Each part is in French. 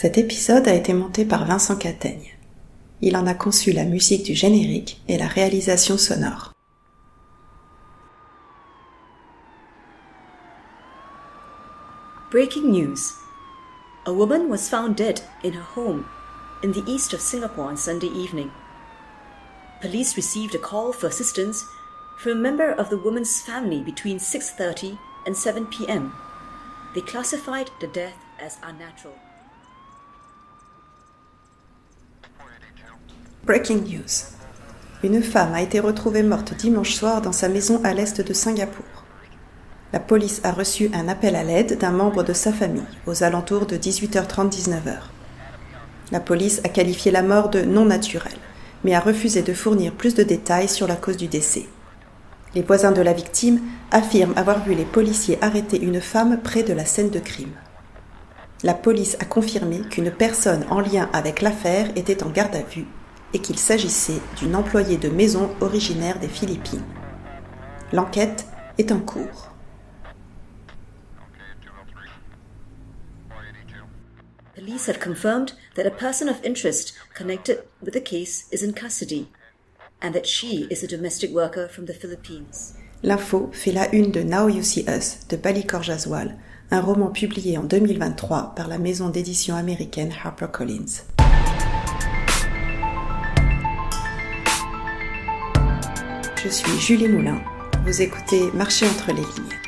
Cet épisode a été monté par Vincent Cataigne. Il en a conçu la musique du générique et la réalisation sonore. Breaking news. A woman was found dead in her home in the east of Singapore on Sunday evening. Police received a call for assistance from a member of the woman's family between 6:30 and 7 p.m. They classified the death as unnatural. Breaking news. Une femme a été retrouvée morte dimanche soir dans sa maison à l'est de Singapour. La police a reçu un appel à l'aide d'un membre de sa famille, aux alentours de 18h30-19h. La police a qualifié la mort de non naturelle, mais a refusé de fournir plus de détails sur la cause du décès. Les voisins de la victime affirment avoir vu les policiers arrêter une femme près de la scène de crime. La police a confirmé qu'une personne en lien avec l'affaire était en garde à vue et qu'il s'agissait d'une employée de maison originaire des Philippines. L'enquête est en cours. Police have confirmed that a person of interest connected with the case is in custody and that she is a domestic worker from the Philippines. L'info fait la une de Now You See Us de Balikor Jaswal, un roman publié en 2023 par la maison d'édition américaine HarperCollins. Je suis Julie Moulin. Vous écoutez Marcher entre les lignes.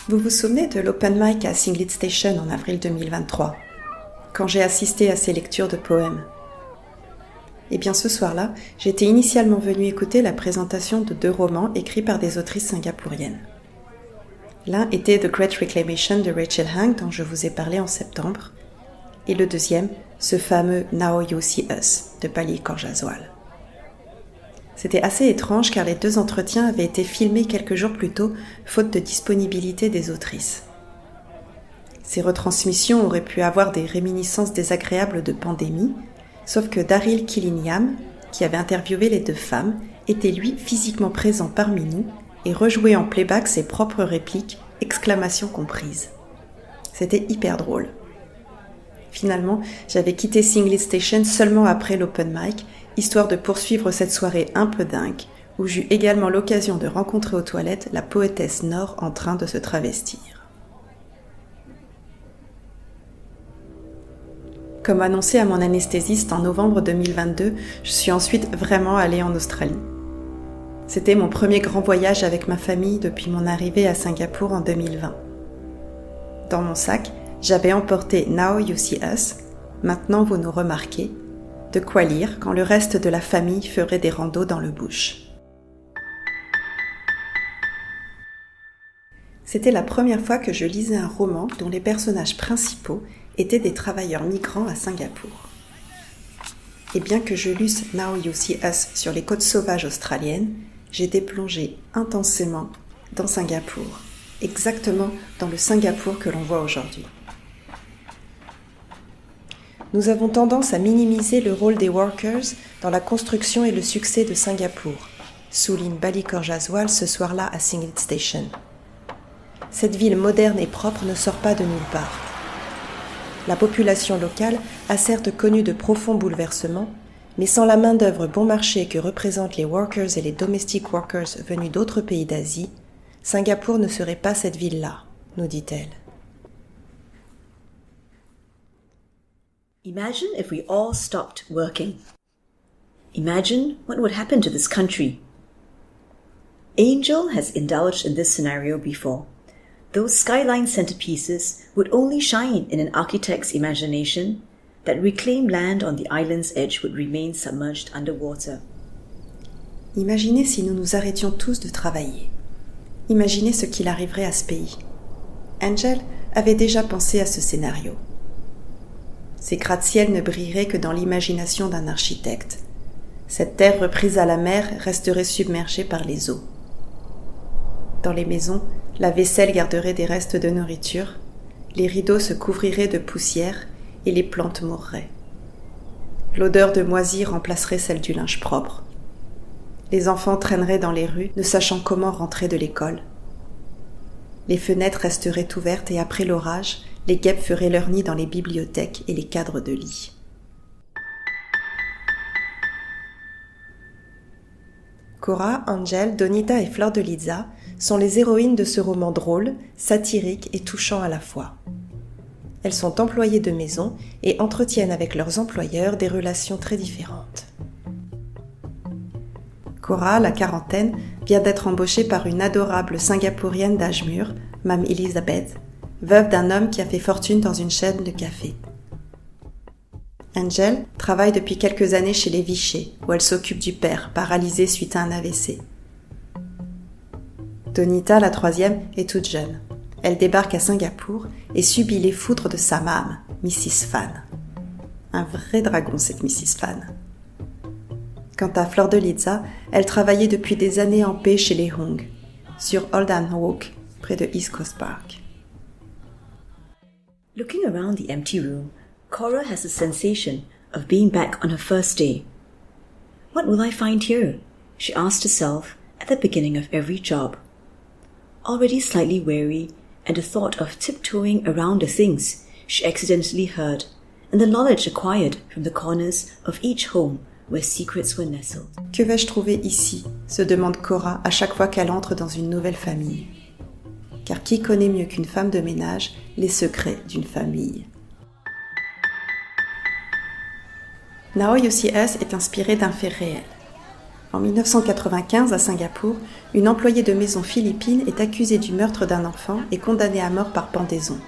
Vous vous souvenez de l'open mic à Singlet Station en avril 2023, quand j'ai assisté à ces lectures de poèmes? Eh bien ce soir-là, j'étais initialement venue écouter la présentation de 2 romans écrits par des autrices singapouriennes. L'un était The Great Reclamation de Rachel Hang, dont je vous ai parlé en septembre, et le deuxième, ce fameux Now You See Us de Balikor Jaswal. C'était assez étrange car les 2 entretiens avaient été filmés quelques jours plus tôt, faute de disponibilité des autrices. Ces retransmissions auraient pu avoir des réminiscences désagréables de pandémie, sauf que Daryl Killingham, qui avait interviewé les 2 femmes, était lui physiquement présent parmi nous et rejouait en playback ses propres répliques, exclamations comprises. C'était hyper drôle. Finalement, j'avais quitté Singlet Station seulement après l'open mic, histoire de poursuivre cette soirée un peu dingue, où j'eus également l'occasion de rencontrer aux toilettes la poétesse Nord en train de se travestir. Comme annoncé à mon anesthésiste en novembre 2022, je suis ensuite vraiment allée en Australie. C'était mon premier grand voyage avec ma famille depuis mon arrivée à Singapour en 2020. Dans mon sac, j'avais emporté Now You See Us, Maintenant vous nous remarquez, de quoi lire quand le reste de la famille ferait des randos dans le bush. C'était la première fois que je lisais un roman dont les personnages principaux étaient des travailleurs migrants à Singapour. Et bien que je lusse Now You See Us sur les côtes sauvages australiennes, j'étais plongée intensément dans Singapour, exactement dans le Singapour que l'on voit aujourd'hui. Nous avons tendance à minimiser le rôle des workers dans la construction et le succès de Singapour, souligne Balikor Jaswal ce soir-là à Singlet Station. Cette ville moderne et propre ne sort pas de nulle part. La population locale a certes connu de profonds bouleversements, mais sans la main-d'œuvre bon marché que représentent les workers et les domestic workers venus d'autres pays d'Asie, Singapour ne serait pas cette ville-là, nous dit-elle. Imagine if we all stopped working. Imagine what would happen to this country. Angel has indulged in this scenario before. Those skyline centerpieces would only shine in an architect's imagination that reclaimed land on the island's edge would remain submerged underwater. Imaginez si nous nous arrêtions tous de travailler. Imaginez ce qu'il arriverait à ce pays. Angel avait déjà pensé à ce scénario. Ces gratte-ciel ne brilleraient que dans l'imagination d'un architecte. Cette terre reprise à la mer resterait submergée par les eaux. Dans les maisons, la vaisselle garderait des restes de nourriture, les rideaux se couvriraient de poussière et les plantes mourraient. L'odeur de moisi remplacerait celle du linge propre. Les enfants traîneraient dans les rues, ne sachant comment rentrer de l'école. Les fenêtres resteraient ouvertes et après l'orage, les guêpes feraient leur nid dans les bibliothèques et les cadres de lit. Cora, Angel, Donita et Fiordalisa sont les héroïnes de ce roman drôle, satirique et touchant à la fois. Elles sont employées de maison et entretiennent avec leurs employeurs des relations très différentes. Cora, la quarantaine, vient d'être embauchée par une adorable Singapourienne d'âge mûr, Mme Elizabeth, veuve d'un homme qui a fait fortune dans une chaîne de café. Angel travaille depuis quelques années chez les Vichet, où elle s'occupe du père, paralysé suite à un AVC. Donita, la troisième, est toute jeune. Elle débarque à Singapour et subit les foudres de sa mame, Mrs. Fan. Un vrai dragon, cette Mrs. Fan. Quant à Fiordalisa, elle travaillait depuis des années en paix chez les Hong, sur Oldham Walk, près de East Coast Park. Looking around the empty room, Cora has a sensation of being back on her first day. What will I find here? She asked herself at the beginning of every job. Already slightly wary at the thought of tiptoeing around the things she accidentally heard and the knowledge acquired from the corners of each home where secrets were nestled. Que vais-je trouver ici? Se demande Cora à chaque fois qu'elle entre dans une nouvelle famille. Car qui connaît mieux qu'une femme de ménage les secrets d'une famille? Now You See Us est inspiré d'un fait réel. En 1995, à Singapour, une employée de maison philippine est accusée du meurtre d'un enfant et condamnée à mort par pendaison.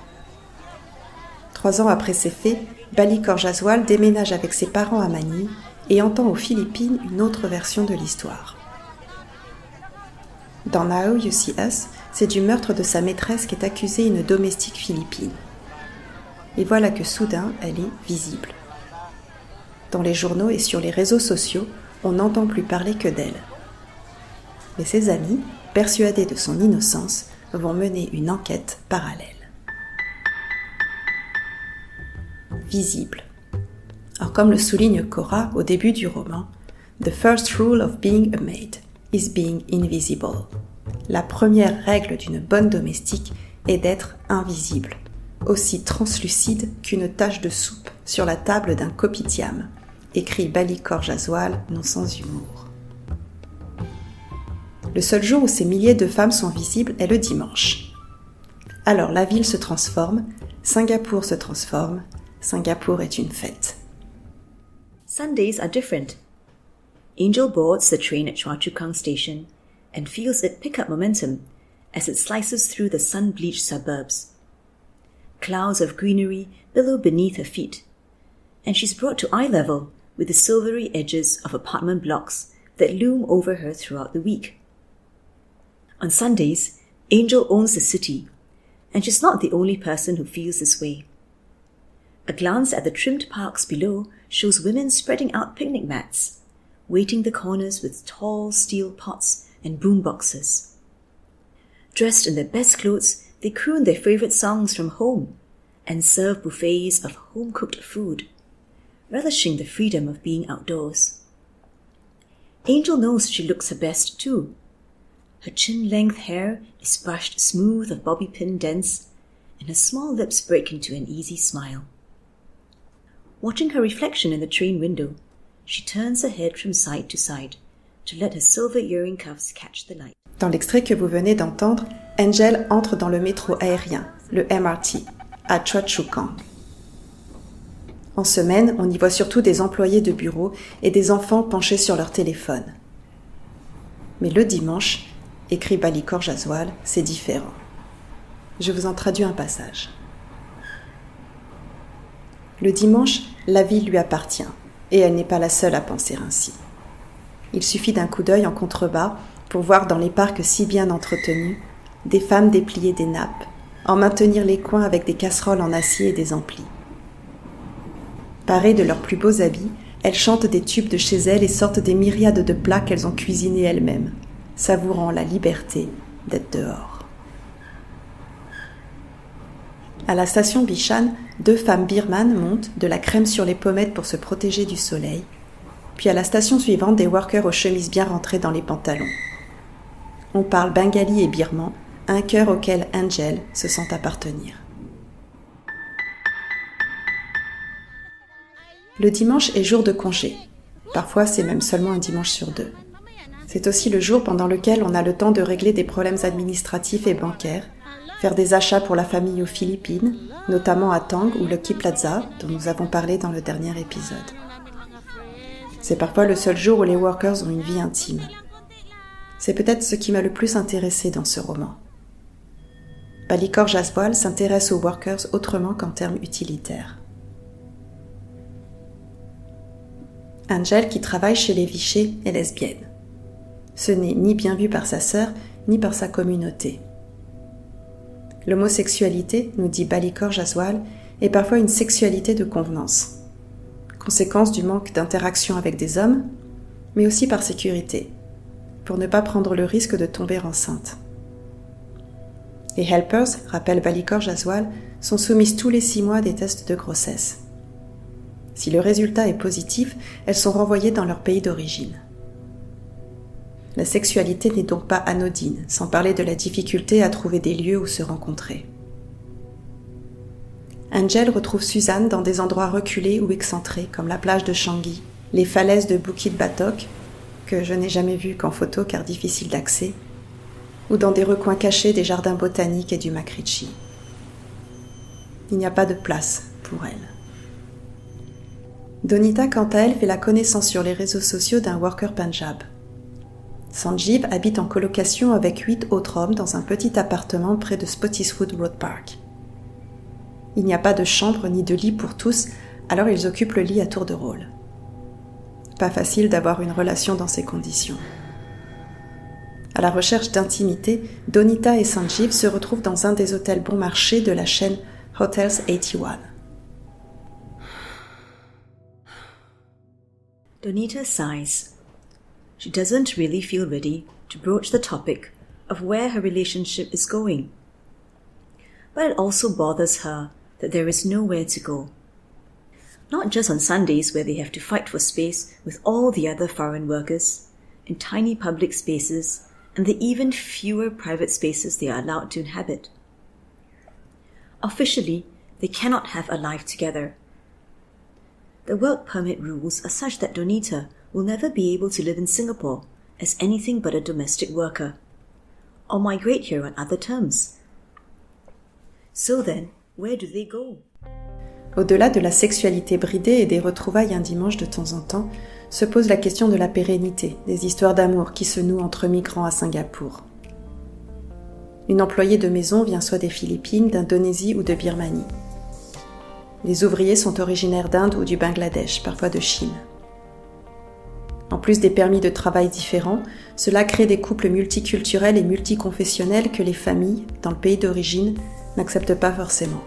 3 ans après ces faits, Bally Korjaswal déménage avec ses parents à Manille et entend aux Philippines une autre version de l'histoire. Dans Now You See Us, c'est du meurtre de sa maîtresse qu'est accusée une domestique philippine. Et voilà que soudain, elle est visible. Dans les journaux et sur les réseaux sociaux, on n'entend plus parler que d'elle. Mais ses amis, persuadés de son innocence, vont mener une enquête parallèle. Visible. Alors comme le souligne Cora au début du roman, « The first rule of being a maid is being invisible ». La première règle d'une bonne domestique est d'être invisible, aussi translucide qu'une tache de soupe sur la table d'un kopitiam, écrit Bally Korjaswal, non sans humour. Le seul jour où ces milliers de femmes sont visibles est le dimanche. Alors la ville se transforme, Singapour se transforme, Singapour est une fête. Sundays are different. Angel boards the train at Choa Chu Kang station and feels it pick up momentum as it slices through the sun-bleached suburbs. Clouds of greenery billow beneath her feet, and she's brought to eye level with the silvery edges of apartment blocks that loom over her throughout the week. On Sundays, Angel owns the city, and she's not the only person who feels this way. A glance at the trimmed parks below shows women spreading out picnic mats, waiting the corners with tall steel pots and boom boxes. Dressed in their best clothes, they croon their favorite songs from home and serve buffets of home-cooked food, relishing the freedom of being outdoors. Angel knows she looks her best too. Her chin-length hair is brushed smooth of bobby pin dents, and her small lips break into an easy smile. Watching her reflection in the train window, she turns her head from side to side to let her silver earring cuffs catch the light. Dans l'extrait que vous venez d'entendre, Angel entre dans le métro aérien, le MRT, à Choa Chu Kang. En semaine, on y voit surtout des employés de bureau et des enfants penchés sur leur téléphone. Mais le dimanche, écrit Bally Korjaswal, c'est différent. Je vous en traduis un passage. Le dimanche, la ville lui appartient, et elle n'est pas la seule à penser ainsi. Il suffit d'un coup d'œil en contrebas pour voir dans les parcs si bien entretenus des femmes déplier des nappes, en maintenir les coins avec des casseroles en acier et des amplis. Parées de leurs plus beaux habits, elles chantent des tubes de chez elles et sortent des myriades de plats qu'elles ont cuisinés elles-mêmes, savourant la liberté d'être dehors. À la station Bishan, 2 femmes birmanes montent de la crème sur les pommettes pour se protéger du soleil. Puis à la station suivante, des workers aux chemises bien rentrées dans les pantalons. On parle bengali et birman, un chœur auquel Angel se sent appartenir. Le dimanche est jour de congé. Parfois, c'est même seulement un dimanche sur 2. C'est aussi le jour pendant lequel on a le temps de régler des problèmes administratifs et bancaires, faire des achats pour la famille aux Philippines, notamment à Tang ou Lucky Plaza, dont nous avons parlé dans le dernier épisode. C'est parfois le seul jour où les workers ont une vie intime. C'est peut-être ce qui m'a le plus intéressé dans ce roman. Balli-Kaur Jaswal s'intéresse aux workers autrement qu'en termes utilitaires. Angel, qui travaille chez les Vishay, est lesbienne. Ce n'est ni bien vu par sa sœur, ni par sa communauté. L'homosexualité, nous dit Balli-Kaur Jaswal, est parfois une sexualité de convenance. Conséquence du manque d'interaction avec des hommes, mais aussi par sécurité, pour ne pas prendre le risque de tomber enceinte. Les helpers, rappelle Balli-Kaur Jaswal, sont soumises tous les 6 mois à des tests de grossesse. Si le résultat est positif, elles sont renvoyées dans leur pays d'origine. La sexualité n'est donc pas anodine, sans parler de la difficulté à trouver des lieux où se rencontrer. Angel retrouve Suzanne dans des endroits reculés ou excentrés, comme la plage de Changi, les falaises de Bukit Batok, que je n'ai jamais vues qu'en photo car difficile d'accès, ou dans des recoins cachés des jardins botaniques et du Makrichi. Il n'y a pas de place pour elle. Donita, quant à elle, fait la connaissance sur les réseaux sociaux d'un worker Punjab. Sanjeev habite en colocation avec 8 autres hommes dans un petit appartement près de Spottiswoode Road Park. Il n'y a pas de chambre ni de lit pour tous, alors ils occupent le lit à tour de rôle. Pas facile d'avoir une relation dans ces conditions. À la recherche d'intimité, Donita et Sanjeev se retrouvent dans un des hôtels bon marché de la chaîne Hotels 81. Donita sighs. She doesn't really feel ready to broach the topic of where her relationship is going. But it also bothers her that there is nowhere to go. Not just on Sundays where they have to fight for space with all the other foreign workers, in tiny public spaces, and the even fewer private spaces they are allowed to inhabit. Officially, they cannot have a life together. The work permit rules are such that Donita will never be able to live in Singapore as anything but a domestic worker, or migrate here on other terms. So then, where do they go? Au-delà de la sexualité bridée et des retrouvailles un dimanche de temps en temps, se pose la question de la pérennité, des histoires d'amour qui se nouent entre migrants à Singapour. Une employée de maison vient soit des Philippines, d'Indonésie ou de Birmanie. Les ouvriers sont originaires d'Inde ou du Bangladesh, parfois de Chine. En plus des permis de travail différents, cela crée des couples multiculturels et multiconfessionnels que les familles, dans le pays d'origine, n'acceptent pas forcément.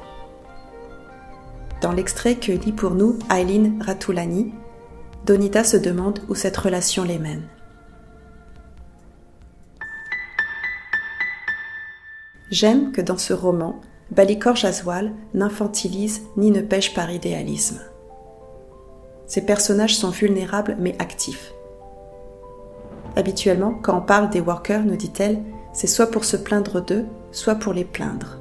Dans l'extrait que lit pour nous Aileen Ratulani, Donita se demande où cette relation les mène. J'aime que dans ce roman, Balli-Kaur Jaswal n'infantilise ni ne pêche par idéalisme. Ces personnages sont vulnérables mais actifs. Habituellement, quand on parle des workers, nous dit-elle, c'est soit pour se plaindre d'eux, soit pour les plaindre.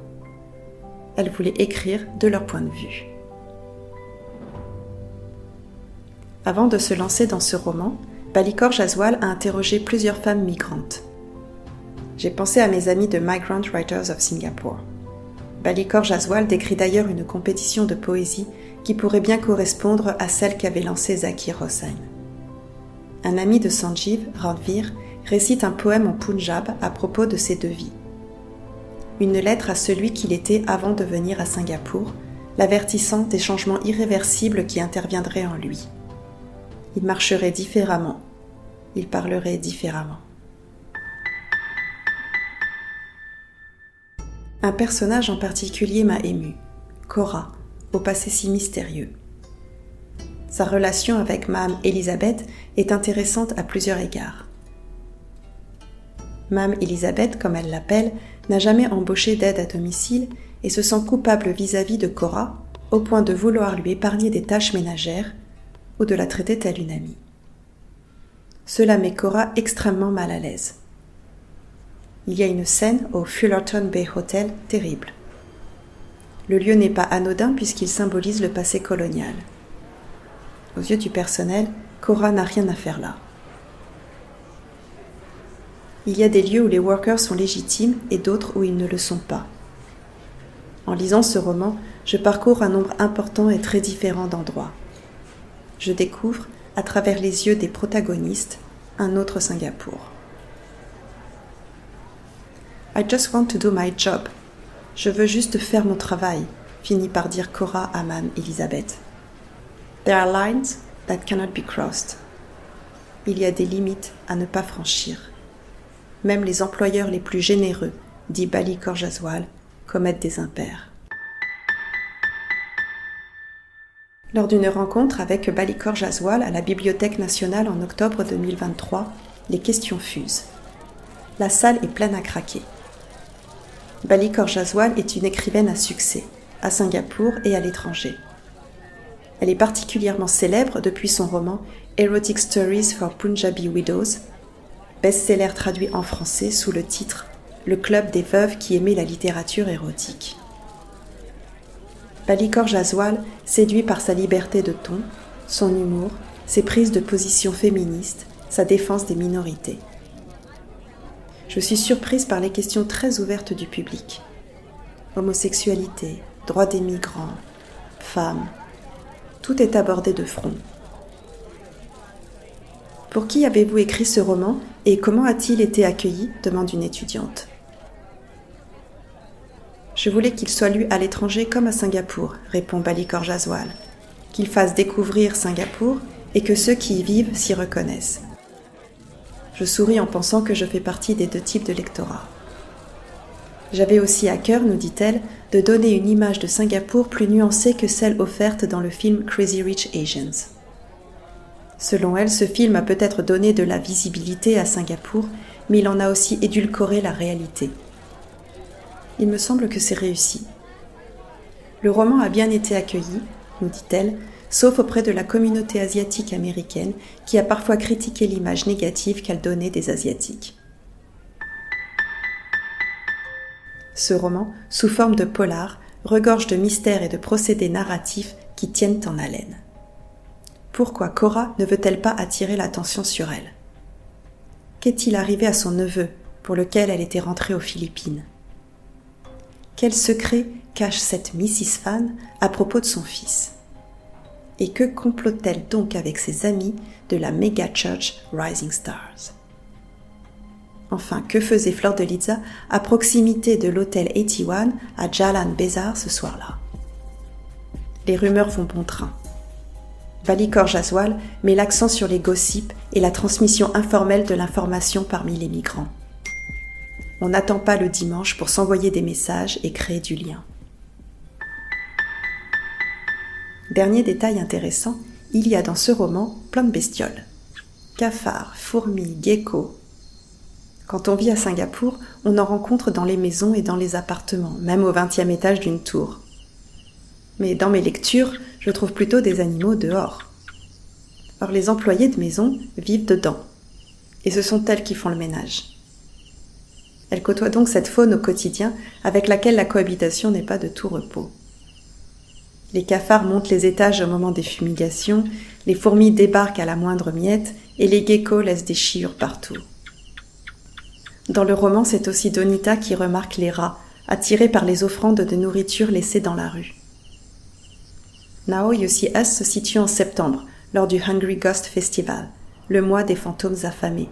Elle voulait écrire de leur point de vue. Avant de se lancer dans ce roman, Balli-Kaur Jaswal a interrogé plusieurs femmes migrantes. J'ai pensé à mes amis de Migrant Writers of Singapore. Balli-Kaur Jaswal décrit d'ailleurs une compétition de poésie qui pourrait bien correspondre à celle qu'avait lancée Zakir Hossain. Un ami de Sanjeev, Ranveer, récite un poème en punjab à propos de ces 2 vies. Une lettre à celui qu'il était avant de venir à Singapour, l'avertissant des changements irréversibles qui interviendraient en lui. Il marcherait différemment, il parlerait différemment. Un personnage en particulier m'a ému, Cora, au passé si mystérieux. Sa relation avec Ma'am Elizabeth est intéressante à plusieurs égards. Ma'am Elizabeth, comme elle l'appelle, n'a jamais embauché d'aide à domicile et se sent coupable vis-à-vis de Cora au point de vouloir lui épargner des tâches ménagères ou de la traiter telle une amie. Cela met Cora extrêmement mal à l'aise. Il y a une scène au Fullerton Bay Hotel terrible. Le lieu n'est pas anodin puisqu'il symbolise le passé colonial. Aux yeux du personnel, Cora n'a rien à faire là. Il y a des lieux où les workers sont légitimes et d'autres où ils ne le sont pas. En lisant ce roman, je parcours un nombre important et très différent d'endroits. Je découvre, à travers les yeux des protagonistes, un autre Singapour. I just want to do my job. Je veux juste faire mon travail, finit par dire Cora à Mame Elizabeth. There are lines that cannot be crossed. Il y a des limites à ne pas franchir. Même les employeurs les plus généreux, dit Bally Korjaswal, commettent des impairs. Lors d'une rencontre avec Bally Korjaswal à la Bibliothèque nationale en octobre 2023, les questions fusent. La salle est pleine à craquer. Bally Korjaswal est une écrivaine à succès, à Singapour et à l'étranger. Elle est particulièrement célèbre depuis son roman Erotic Stories for Punjabi Widows, best-seller traduit en français sous le titre « Le club des veuves qui aimaient la littérature érotique ». Bally Korjaswal séduit par sa liberté de ton, son humour, ses prises de position féministes, sa défense des minorités. Je suis surprise par les questions très ouvertes du public. Homosexualité, droits des migrants, femmes, tout est abordé de front. Pour qui avez-vous écrit ce roman et comment a-t-il été accueilli ? Demande une étudiante. Je voulais qu'il soit lu à l'étranger comme à Singapour, répond Bally Korjaswal, qu'il fasse découvrir Singapour et que ceux qui y vivent s'y reconnaissent. Je souris en pensant que je fais partie des deux types de lectorat. J'avais aussi à cœur, nous dit-elle, de donner une image de Singapour plus nuancée que celle offerte dans le film Crazy Rich Asians. Selon elle, ce film a peut-être donné de la visibilité à Singapour, mais il en a aussi édulcoré la réalité. Il me semble que c'est réussi. Le roman a bien été accueilli, nous dit-elle, sauf auprès de la communauté asiatique américaine qui a parfois critiqué l'image négative qu'elle donnait des Asiatiques. Ce roman, sous forme de polar, regorge de mystères et de procédés narratifs qui tiennent en haleine. Pourquoi Cora ne veut-elle pas attirer l'attention sur elle ? Qu'est-il arrivé à son neveu, pour lequel elle était rentrée aux Philippines ? Quel secret cache cette Mrs. Fan à propos de son fils ? Et que complote-t-elle donc avec ses amis de la méga church Rising Stars ? Enfin, que faisait Fleur de Liza à proximité de l'hôtel 81 à Jalan Besar ce soir-là ? Les rumeurs vont bon train. Bally Korjaswal met l'accent sur les gossips et la transmission informelle de l'information parmi les migrants. On n'attend pas le dimanche pour s'envoyer des messages et créer du lien. Dernier détail intéressant, il y a dans ce roman plein de bestioles. Cafards, fourmis, geckos. Quand on vit à Singapour, on en rencontre dans les maisons et dans les appartements, même au 20e étage d'une tour. Mais dans mes lectures, je trouve plutôt des animaux dehors. Or les employés de maison vivent dedans, et ce sont elles qui font le ménage. Elles côtoient donc cette faune au quotidien avec laquelle la cohabitation n'est pas de tout repos. Les cafards montent les étages au moment des fumigations, les fourmis débarquent à la moindre miette et les geckos laissent des chiures partout. Dans le roman, c'est aussi Donita qui remarque les rats, attirés par les offrandes de nourriture laissées dans la rue. Now You See Us se situe en septembre, lors du Hungry Ghost Festival, le mois des fantômes affamés.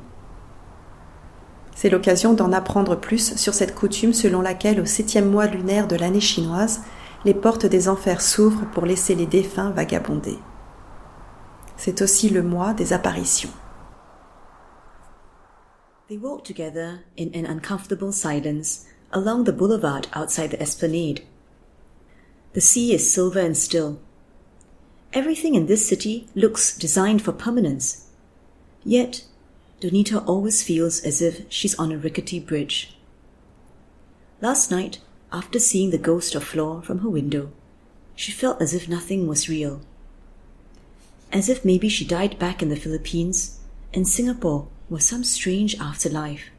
C'est l'occasion d'en apprendre plus sur cette coutume selon laquelle, au 7e mois lunaire de l'année chinoise, les portes des enfers s'ouvrent pour laisser les défunts vagabonder. C'est aussi le mois des apparitions. They walked together in an uncomfortable silence along the boulevard outside the esplanade. The sea is silver and still. Everything in this city looks designed for permanence. Yet, Donita always feels as if she's on a rickety bridge. Last night, after seeing the ghost of Flor from her window, she felt as if nothing was real. As if maybe she died back in the Philippines and Singapore was some strange afterlife.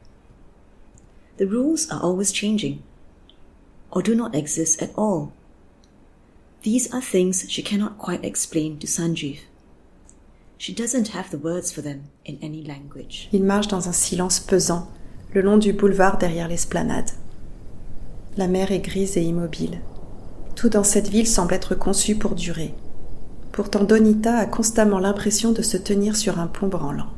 The rules are always changing, or do not exist at all. These are things she cannot quite explain to Sanjeev. She doesn't have the words for them in any language. Il marche dans un silence pesant, le long du boulevard derrière l'esplanade. La mer est grise et immobile. Tout dans cette ville semble être conçu pour durer. Pourtant Donita a constamment l'impression de se tenir sur un pont branlant.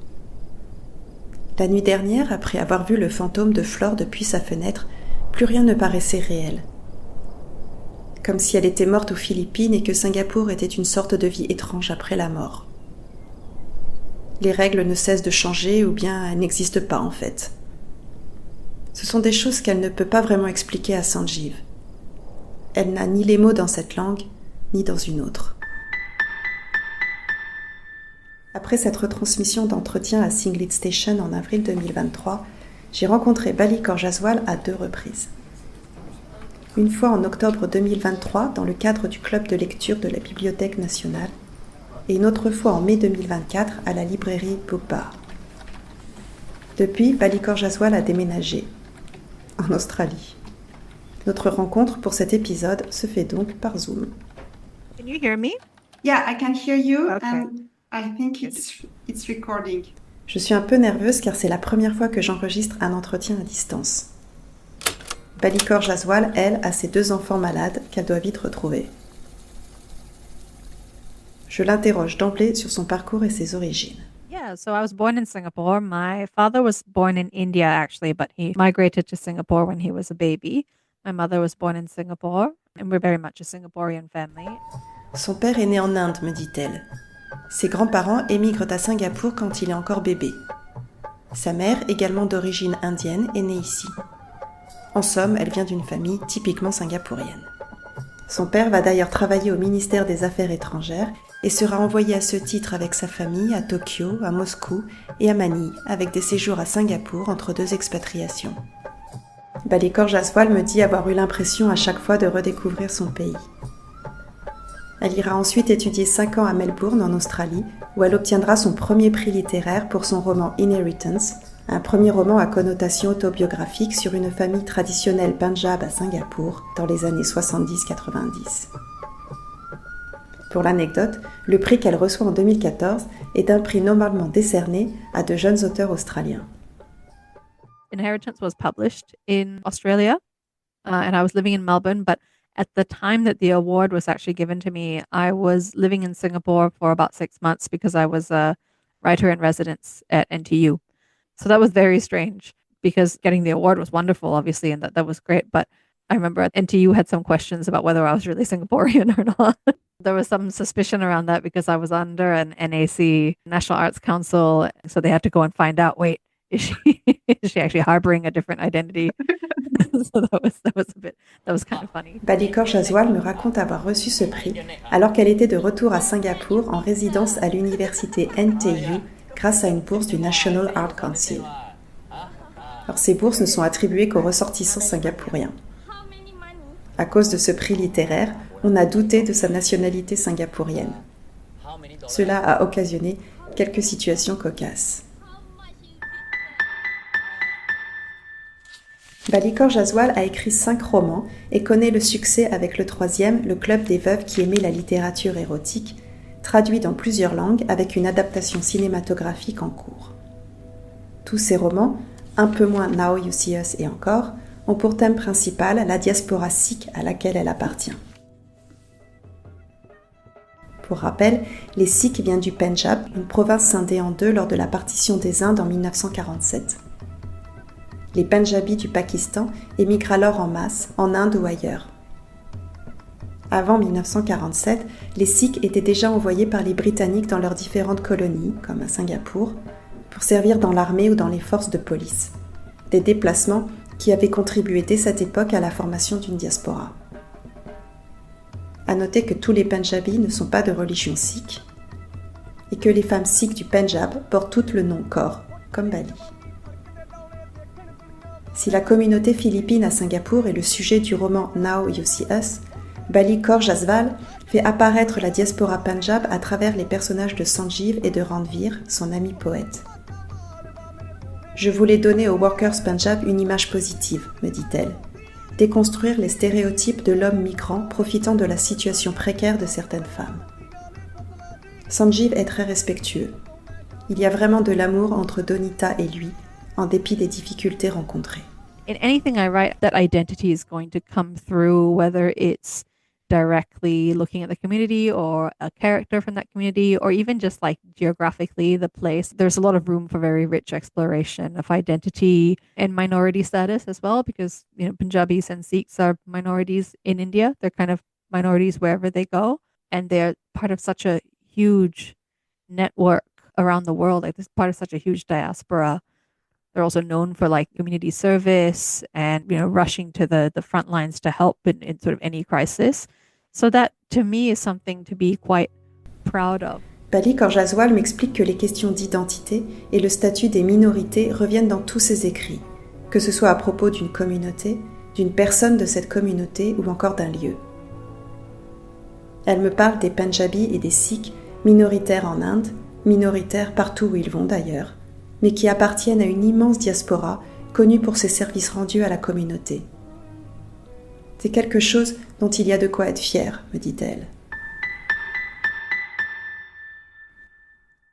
La nuit dernière, après avoir vu le fantôme de Flor depuis sa fenêtre, plus rien ne paraissait réel. Comme si elle était morte aux Philippines et que Singapour était une sorte de vie étrange après la mort. Les règles ne cessent de changer ou bien elles n'existent pas en fait. Ce sont des choses qu'elle ne peut pas vraiment expliquer à Sanjeev. Elle n'a ni les mots dans cette langue, ni dans une autre. Après cette retransmission d'entretien à Singlit Station en avril 2023, j'ai rencontré Bali Kaur Jaswal à 2 reprises. Une fois en octobre 2023 dans le cadre du club de lecture de la Bibliothèque nationale et une autre fois en mai 2024 à la librairie Bookbar. Depuis, Bali Kaur Jaswal a déménagé en Australie. Notre rencontre pour cet épisode se fait donc par Zoom. Can you hear me? Yeah, I can hear you, Okay. and I think it's recording. Je suis un peu nerveuse car c'est la première fois que j'enregistre un entretien à distance. Bali Kaur Jaswal, elle, a ses 2 enfants malades qu'elle doit vite retrouver. Je l'interroge d'emblée sur son parcours et ses origines. Yeah, so I was born in Singapore. My father was born in India, actually, but he migrated to Singapore when he was a baby. My mother was born in Singapore, and we're very much a Singaporean family. Son père est né en Inde, me dit-elle. Ses grands-parents émigrent à Singapour quand il est encore bébé. Sa mère, également d'origine indienne, est née ici. En somme, elle vient d'une famille typiquement singapourienne. Son père va d'ailleurs travailler au ministère des Affaires étrangères et sera envoyé à ce titre avec sa famille à Tokyo, à Moscou et à Manille, avec des séjours à Singapour entre 2 expatriations. Bali Kaur Jaswal me dit avoir eu l'impression à chaque fois de redécouvrir son pays. Elle ira ensuite étudier 5 ans à Melbourne, en Australie, où elle obtiendra son premier prix littéraire pour son roman Inheritance, un premier roman à connotation autobiographique sur une famille traditionnelle Punjab à Singapour dans les années 70-90. Pour l'anecdote, le prix qu'elle reçoit en 2014 est un prix normalement décerné à de jeunes auteurs australiens. Inheritance was published in Australia, and I was living in Melbourne, but at the time that the award was actually given to me, I was living in Singapore for about 6 months because I was a writer in residence at NTU. So that was very strange because getting the award was wonderful, obviously, and that was great. But I remember NTU had some questions about whether I was really Singaporean or not. There was some suspicion around that because I was under an NAC, National Arts Council. So they had to go and find out, wait, is she actually harboring a different identity? So that was kind of funny. Bali Kaur Jaswal me raconte avoir reçu ce prix alors qu'elle était de retour à Singapour en résidence à l'université NTU grâce à une bourse du National Art Council. Alors ces bourses ne sont attribuées qu'aux ressortissants singapouriens. À cause de ce prix littéraire, on a douté de sa nationalité singapourienne. Cela a occasionné quelques situations cocasses. Bali Kaur Jaswal a écrit 5 romans et connaît le succès avec le 3e, Le Club des Veuves qui aimait la littérature érotique, traduit dans plusieurs langues avec une adaptation cinématographique en cours. Tous ces romans, un peu moins Now You See Us et encore, ont pour thème principal la diaspora sikh à laquelle elle appartient. Pour rappel, les Sikhs viennent du Pendjab, une province scindée en 2 lors de la partition des Indes en 1947. Les Pendjabis du Pakistan émigrent alors en masse, en Inde ou ailleurs. Avant 1947, les Sikhs étaient déjà envoyés par les Britanniques dans leurs différentes colonies, comme à Singapour, pour servir dans l'armée ou dans les forces de police. Des déplacements qui avaient contribué dès cette époque à la formation d'une diaspora. À noter que tous les Pendjabis ne sont pas de religion sikh et que les femmes sikhs du Pendjab portent toutes le nom Kaur, comme Bali. Si la communauté philippine à Singapour est le sujet du roman Now You See Us, Bali Kaur Jaswal fait apparaître la diaspora Punjab à travers les personnages de Sanjeev et de Ranveer, son ami poète. Je voulais donner aux Workers Punjab une image positive, me dit-elle. Déconstruire les stéréotypes de l'homme migrant profitant de la situation précaire de certaines femmes. Sanjeev est très respectueux. Il y a vraiment de l'amour entre Donita et lui, en dépit des difficultés rencontrées. In anything I write, that identity is going to come through, whether it's directly looking at the community or a character from that community, or even just like geographically the place. There's a lot of room for very rich exploration of identity and minority status as well, because Punjabis and Sikhs are minorities in India. They're kind of minorities wherever they go, and they're part of such a huge network around the world. Like, this is part of such a huge diaspora. They're also known for like community service and rushing to the front lines to help in sort of any crisis. So that to me is something to be quite proud of. Bali Kaur Jaswal m'explique que les questions d'identité et le statut des minorités reviennent dans tous ses écrits, que ce soit à propos d'une communauté, d'une personne de cette communauté ou encore d'un lieu. Elle me parle des Punjabis et des Sikhs, minoritaires en Inde, minoritaires partout où ils vont d'ailleurs, mais qui appartiennent à une immense diaspora connue pour ses services rendus à la communauté. C'est quelque chose dont il y a de quoi être fier, me dit-elle.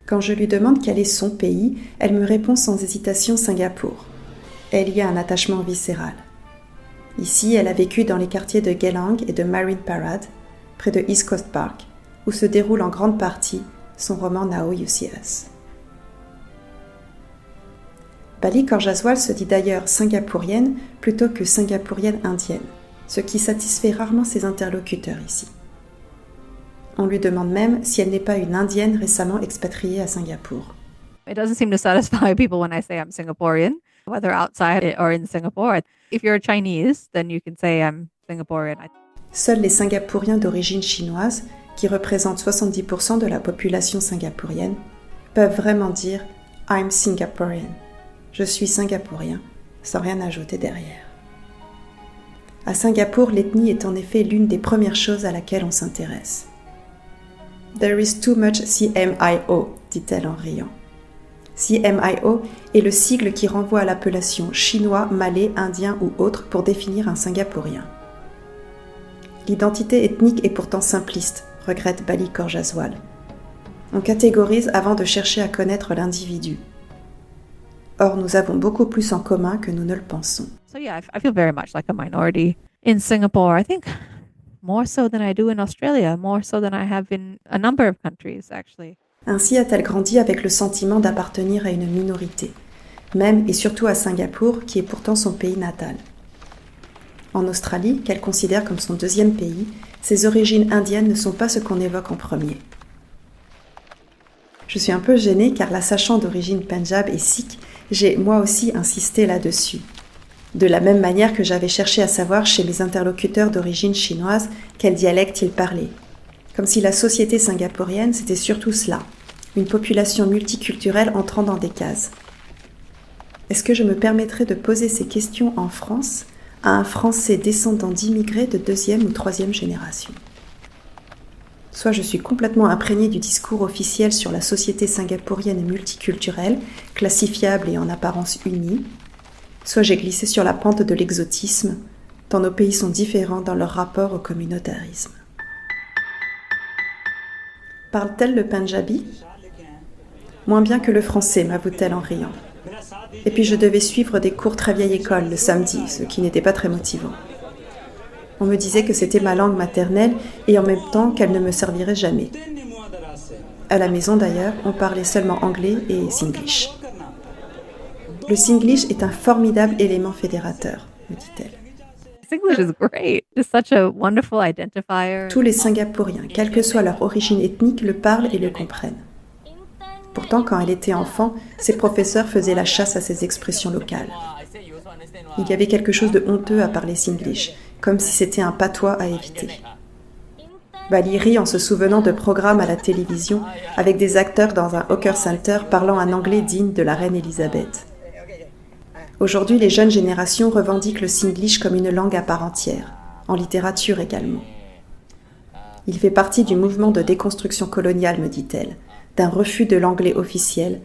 Quand je lui demande quel est son pays, elle me répond sans hésitation Singapour. Elle y a un attachement viscéral. Ici, elle a vécu dans les quartiers de Geylang et de Marine Parade, près de East Coast Park, où se déroule en grande partie son roman Now You See Us. Bali Kaur Jaswal se dit d'ailleurs singapourienne plutôt que singapourienne indienne, ce qui satisfait rarement ses interlocuteurs ici. On lui demande même si elle n'est pas une indienne récemment expatriée à Singapour. It doesn't seem to satisfy people when I say I'm Singaporean, whether outside or in Singapore. If you're a Chinese, then you can say I'm Singaporean. Seuls les Singapouriens d'origine chinoise, qui représentent 70% de la population singapourienne, peuvent vraiment dire « I'm Singaporean ». Je suis singapourien, sans rien ajouter derrière. À Singapour, l'ethnie est en effet l'une des premières choses à laquelle on s'intéresse. There is too much CMIO, dit-elle en riant. CMIO est le sigle qui renvoie à l'appellation chinois, malais, indien ou autre pour définir un Singapourien. L'identité ethnique est pourtant simpliste, regrette Bali Kaur Jaswal. On catégorise avant de chercher à connaître l'individu. Or, nous avons beaucoup plus en commun que nous ne le pensons. So yeah, I feel very much like a minority in Singapore. I think more so than I do in Australia, more so than I have in a number of countries, actually. Ainsi a-t-elle grandi avec le sentiment d'appartenir à une minorité, même et surtout à Singapour, qui est pourtant son pays natal. En Australie, qu'elle considère comme son deuxième pays, ses origines indiennes ne sont pas ce qu'on évoque en premier. Je suis un peu gênée car la sachant d'origine Punjab et Sikh, j'ai moi aussi insisté là-dessus. De la même manière que j'avais cherché à savoir chez mes interlocuteurs d'origine chinoise quel dialecte ils parlaient. Comme si la société singapourienne c'était surtout cela, une population multiculturelle entrant dans des cases. Est-ce que je me permettrais de poser ces questions en France à un Français descendant d'immigrés de 2e ou 3e génération ? Soit je suis complètement imprégnée du discours officiel sur la société singapourienne multiculturelle, classifiable et en apparence unie, soit j'ai glissé sur la pente de l'exotisme, tant nos pays sont différents dans leur rapport au communautarisme. Parle-t-elle le punjabi ? Moins bien que le français, m'avoue-t-elle en riant. Et puis je devais suivre des cours très vieille école le samedi, ce qui n'était pas très motivant. On me disait que c'était ma langue maternelle et en même temps qu'elle ne me servirait jamais. À la maison d'ailleurs, on parlait seulement anglais et singlish. Le singlish est un formidable élément fédérateur, me dit-elle. Singlish is great. It's such a wonderful identifier. Tous les Singapouriens, quelle que soit leur origine ethnique, le parlent et le comprennent. Pourtant, quand elle était enfant, ses professeurs faisaient la chasse à ces expressions locales. Il y avait quelque chose de honteux à parler singlish, comme si c'était un patois à éviter. Bali rit en se souvenant de programmes à la télévision avec des acteurs dans un hawker center parlant un anglais digne de la reine Elisabeth. Aujourd'hui, les jeunes générations revendiquent le Singlish comme une langue à part entière, en littérature également. Il fait partie du mouvement de déconstruction coloniale, me dit-elle, d'un refus de l'anglais officiel,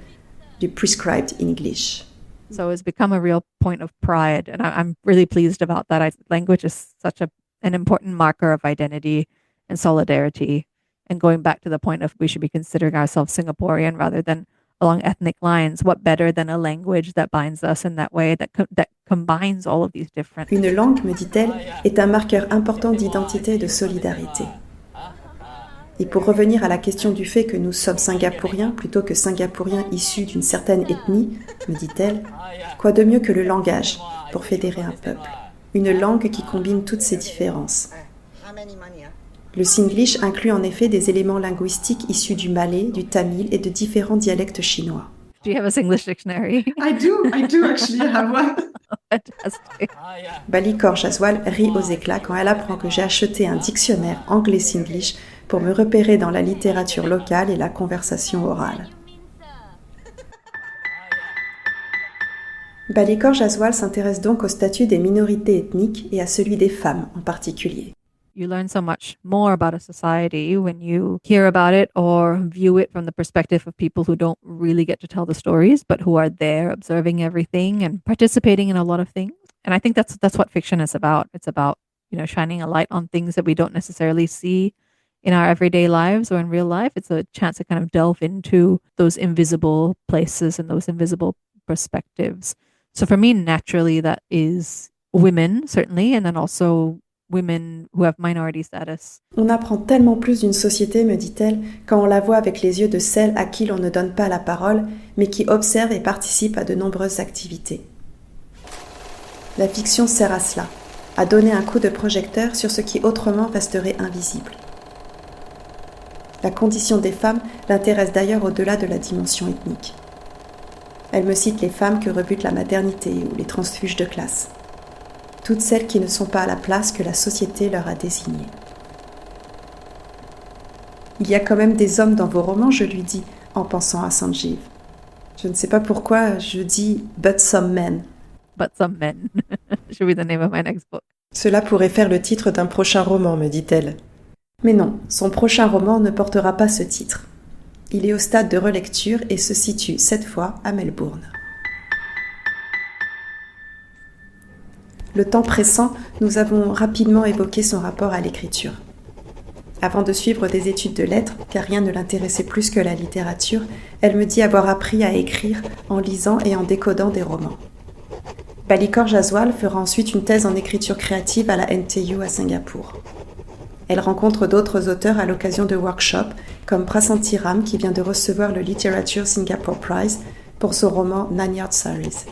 du prescribed English. So it's become a real point of pride, and I'm really pleased about that. Language is such an important marker of identity and solidarity, and going back to the point of we should be considering ourselves Singaporean rather than along ethnic lines. What better than a language that binds us in that way, that combines all of these different... Une langue, me dit-elle, est un marqueur important d'identité et de solidarité. Et pour revenir à la question du fait que nous sommes singapouriens plutôt que singapouriens issus d'une certaine ethnie, me dit-elle, quoi de mieux que le langage pour fédérer un peuple, une langue qui combine toutes ces différences. Le Singlish inclut en effet des éléments linguistiques issus du malais, du tamil et de différents dialectes chinois. Do you have a Singlish dictionary? I do actually have one. Fantastic. Balikor Jaswal rit aux éclats quand elle apprend que j'ai acheté un dictionnaire anglais-Singlish pour me repérer dans la littérature locale et la conversation orale. Balikor Jaswal s'intéresse donc au statut des minorités ethniques et à celui des femmes en particulier. You learn so much more about a society when you hear about it or view it from the perspective of people who don't really get to tell the stories, but who are there observing everything and participating in a lot of things. And I think that's what fiction is about. It's about, shining a light on things that we don't necessarily see in our everyday lives or in real life. It's a chance to kind of delve into those invisible places and those invisible perspectives. So for me, naturally, that is women, certainly, and then also women who have minority status. On apprend tellement plus d'une société, me dit-elle, quand on la voit avec les yeux de celles à qui l'on ne donne pas la parole, mais qui observent et participent à de nombreuses activités. La fiction sert à cela, à donner un coup de projecteur sur ce qui autrement resterait invisible. La condition des femmes l'intéresse d'ailleurs au-delà de la dimension ethnique. Elle me cite les femmes que rebute la maternité ou les transfuges de classe. Toutes celles qui ne sont pas à la place que la société leur a désignée. Il y a quand même des hommes dans vos romans, je lui dis, en pensant à Sanjeev. Je ne sais pas pourquoi je dis « but some men ». But some men should be the name of my next book. Cela pourrait faire le titre d'un prochain roman, me dit-elle. Mais non, son prochain roman ne portera pas ce titre. Il est au stade de relecture et se situe cette fois à Melbourne. Le temps pressant, nous avons rapidement évoqué son rapport à l'écriture. Avant de suivre des études de lettres, car rien ne l'intéressait plus que la littérature, elle me dit avoir appris à écrire en lisant et en décodant des romans. Balikor Jaswal fera ensuite une thèse en écriture créative à la NTU à Singapour. Elle rencontre d'autres auteurs à l'occasion de workshops, comme Prasanthi Ram qui vient de recevoir le Literature Singapore Prize pour son roman Nanyard Saris.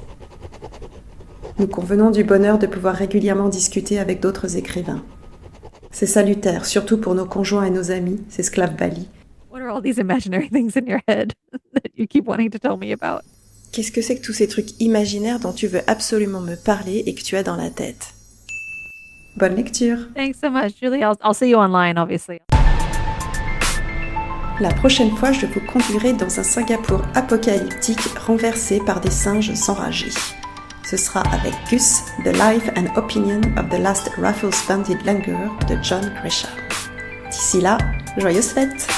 Nous convenons du bonheur de pouvoir régulièrement discuter avec d'autres écrivains. C'est salutaire, surtout pour nos conjoints et nos amis, s'esclave Bali. What are all these imaginary things in your head that you keep wanting to tell me about? Qu'est-ce que c'est que tous ces trucs imaginaires dont tu veux absolument me parler et que tu as dans la tête? Bonne lecture! Thanks so much, Julie. I'll see you online, obviously. La prochaine fois, je vous conduirai dans un Singapour apocalyptique renversé par des singes enragés. Ce sera avec Gus, The Life and Opinion of the Last Raffles Bandit Langur de John Grisham. D'ici là, joyeuses fêtes!